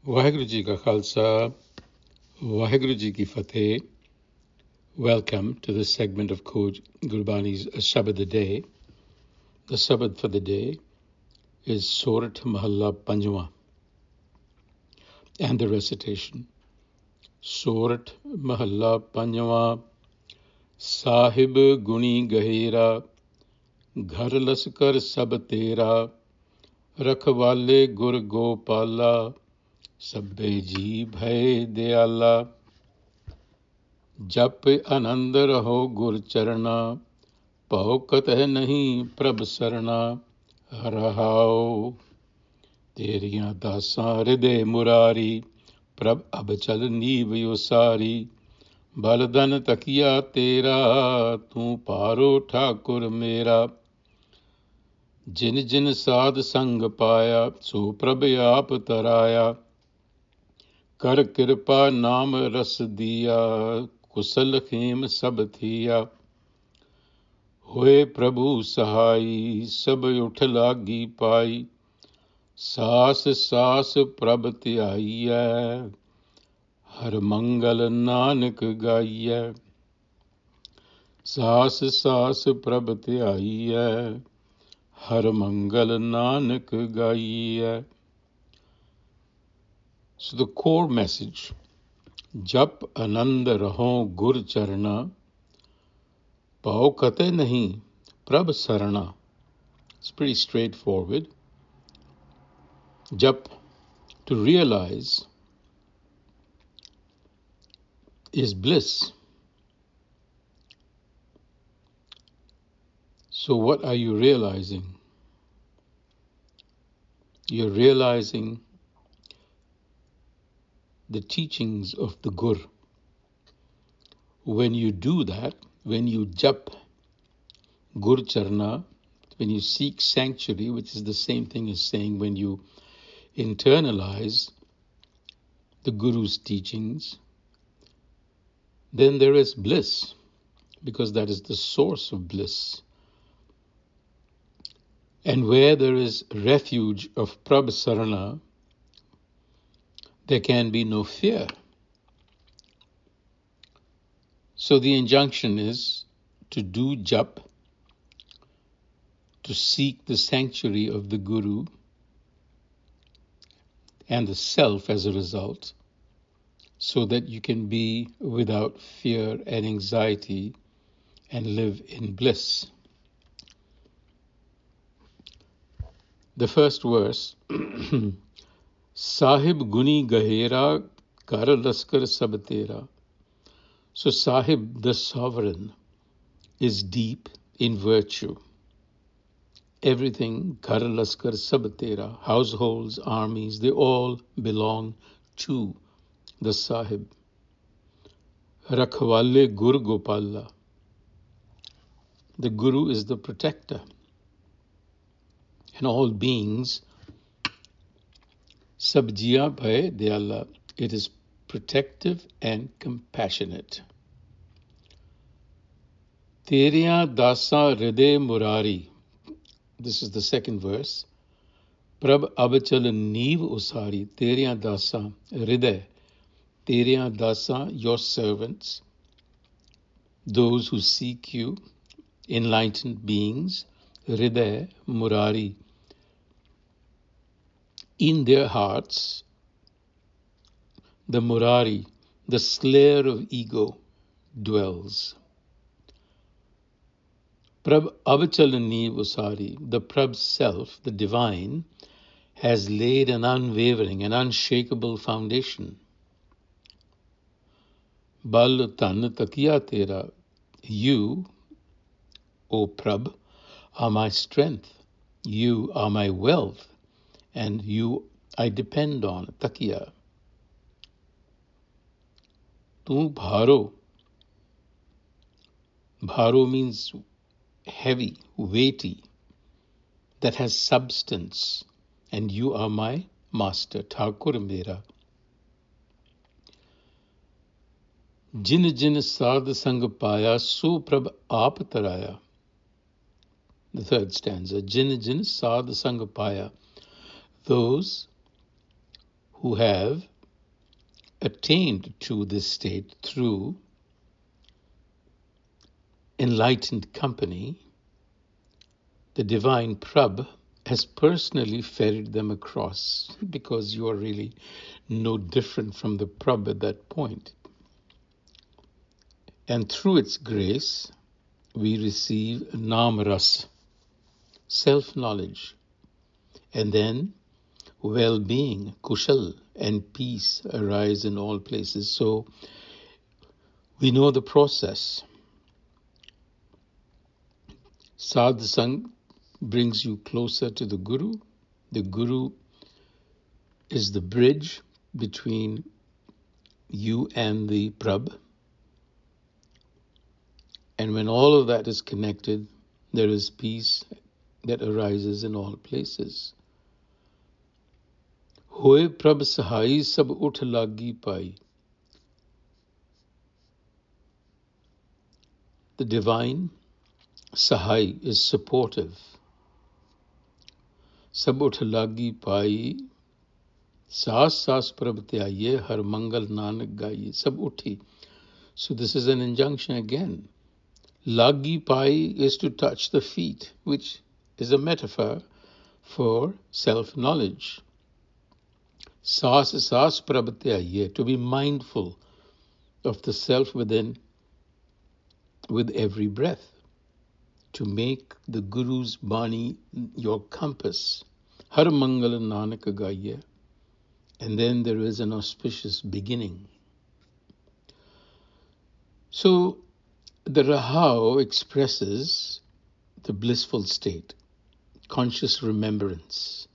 ਵਾਹਿਗੁਰੂ ਜੀ ਕਾ ਖਾਲਸਾ ਵਾਹਿਗੁਰੂ ਜੀ ਕੀ ਫਤਿਹ. Welcome to this segment of Gurbani's a-sabad-a-day. The sabad for the day is Surat Mahalla Panjwa and the recitation. Surat Mahalla Panjwa. Sahib Guni Gahera, Ghar Laskar Sab Tera, Rakhwale Gur Gopala, Sabbe Ji Bhai Dayala. जप आनंद रहो गुर चरना, पौ कतह नहीं प्रभ सरना. रहाओ तेरियां दासां हृदय मुरारी, प्रभ अब चल नीव उसारी. बलदन तकिया तेरा, तू पारो ठाकुर मेरा. जिन जिन साध संग पाया, सो प्रभ आप तराया. कर कृपा नाम रस दिया, कुशल खेम सब थिया. होए प्रभु सहाई, सब उठ लागी पाई. सास सास प्रभ ध्याईयै, हर मंगल नानक गाईयै. सास सास प्रभ ध्याईयै, हर मंगल Nanak गाईयै. So the core message, जप आनंद रहो गुर चरना, पाओ कते नहीं प्रभ Sarna. It's pretty straightforward. Jap, to realize, is bliss. So what are you realizing? You're realizing the teachings of the Gur. When you do that, when you jap Gur Charna, when you seek sanctuary, which is the same thing as saying when you internalize the Guru's teachings, then there is bliss, because that is the source of bliss. And where there is refuge of Prabhasarana, there can be no fear. So the injunction is to do jap, to seek the sanctuary of the Guru and the self as a result, so that you can be without fear and anxiety and live in bliss. The first verse, Sahib Guni Gahera, Kar Laskar Sab Tera. So Sahib, the sovereign, is deep in virtue. Everything, Kar Laskar Sab Tera, households, armies, they all belong to the Sahib. Rakhwale Gur Gopala. The Guru is the protector. And all beings, Sabjiya Bhai Dayala, it is protective and compassionate. Teriyan dasa hriday murari. This is the second verse. Prabh abachal neev usari. Teriyan dasa hriday. Teriyan dasa, your servants, those who seek you, enlightened beings, hriday murari. In their hearts, the Murari, the slayer of ego, dwells. Prabh Avachalani Vasari, the Prabh self, the divine, has laid an unwavering and unshakable foundation. Bal Tan Takiya Tera, you, O Prabh, are my strength, you are my wealth, and you I depend on, Takiya. Tu bharo. Bharo means heavy, weighty, that has substance, and you are my master, Thakur Mera. Jin jin sadh sang paya, so prabh aap taraya. The third stanza, Jin jin sadh sang paya. Those who have attained to this state through enlightened company, the divine Prabh has personally ferried them across, because you are really no different from the Prabh at that point. And through its grace, we receive Nam Ras, self-knowledge, and then well-being, kushal, and peace arise in all places. So we know the process. Sadhsang brings you closer to the Guru. The Guru is the bridge between you and the Prabh. And when all of that is connected, there is peace that arises in all places. Hoye Prabh Sahai sab utھ lagi pai. The divine Sahai is supportive. Sab utھ lagi pai. Saas saas Prabh tyaye har mangal nanak gaye. Sab uthi. So this is an injunction again. Lagi pai is to touch the feet, which is a metaphor for self-knowledge. Saas saas Prabh tyaye, to be mindful of the self within with every breath. To make the Guru's Bani your compass. Har mangal nanak gaye. And then there is an auspicious beginning. So the Rahau expresses the blissful state, conscious remembrance.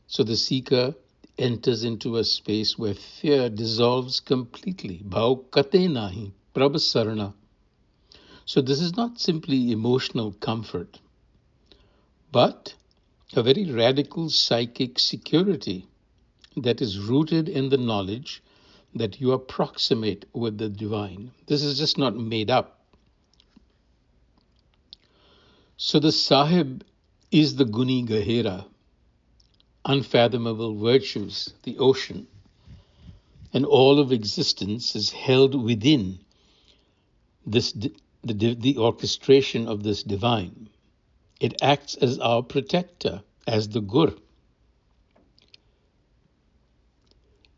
So the seeker enters into a space where fear dissolves completely. Bhav kate nahi, Prabh sarana. So this is not simply emotional comfort, but a very radical psychic security that is rooted in the knowledge that you are proximate with the divine. This is just not made up. So the Sahib is the Guni Gahera, unfathomable virtues, the ocean, and all of existence is held within this the orchestration of this divine. It acts as our protector, as the Gur.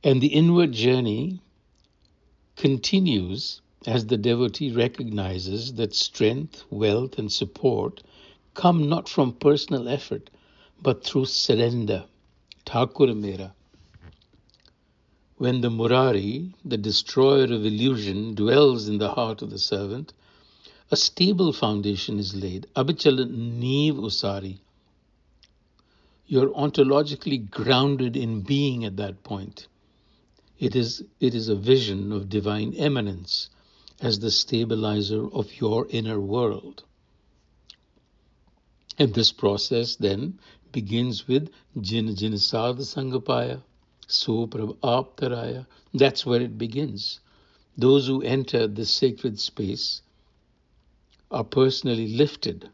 And the inward journey continues as the devotee recognizes that strength, wealth, and support come not from personal effort, but through surrender. Thakur Mera. When the Murari, the destroyer of illusion, dwells in the heart of the servant, a stable foundation is laid. Abhichal neev usari. You're ontologically grounded in being at that point. It is a vision of divine eminence as the stabilizer of your inner world. And this process then begins with Jin Jin Sadh Sangapaya, So Prabh Aptaraya. That's where it begins. Those who enter this sacred space are personally lifted.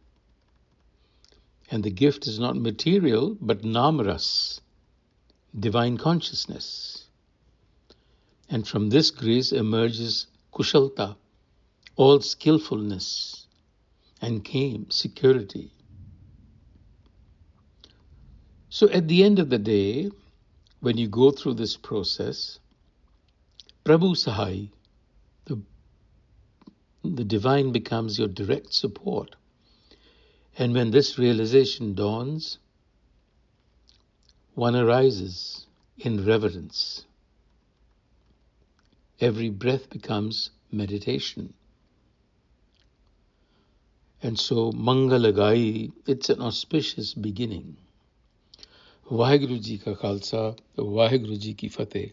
And the gift is not material, but namras, divine consciousness. And from this grace emerges kushalta, all skillfulness, and came security. So at the end of the day, when you go through this process, Prabhu Sahai, the divine becomes your direct support. And when this realization dawns, one arises in reverence. Every breath becomes meditation. And so Mangalagai, it's an auspicious beginning. Vaheguru Ji ka Khalsa, Vaheguru Ji ki Fateh.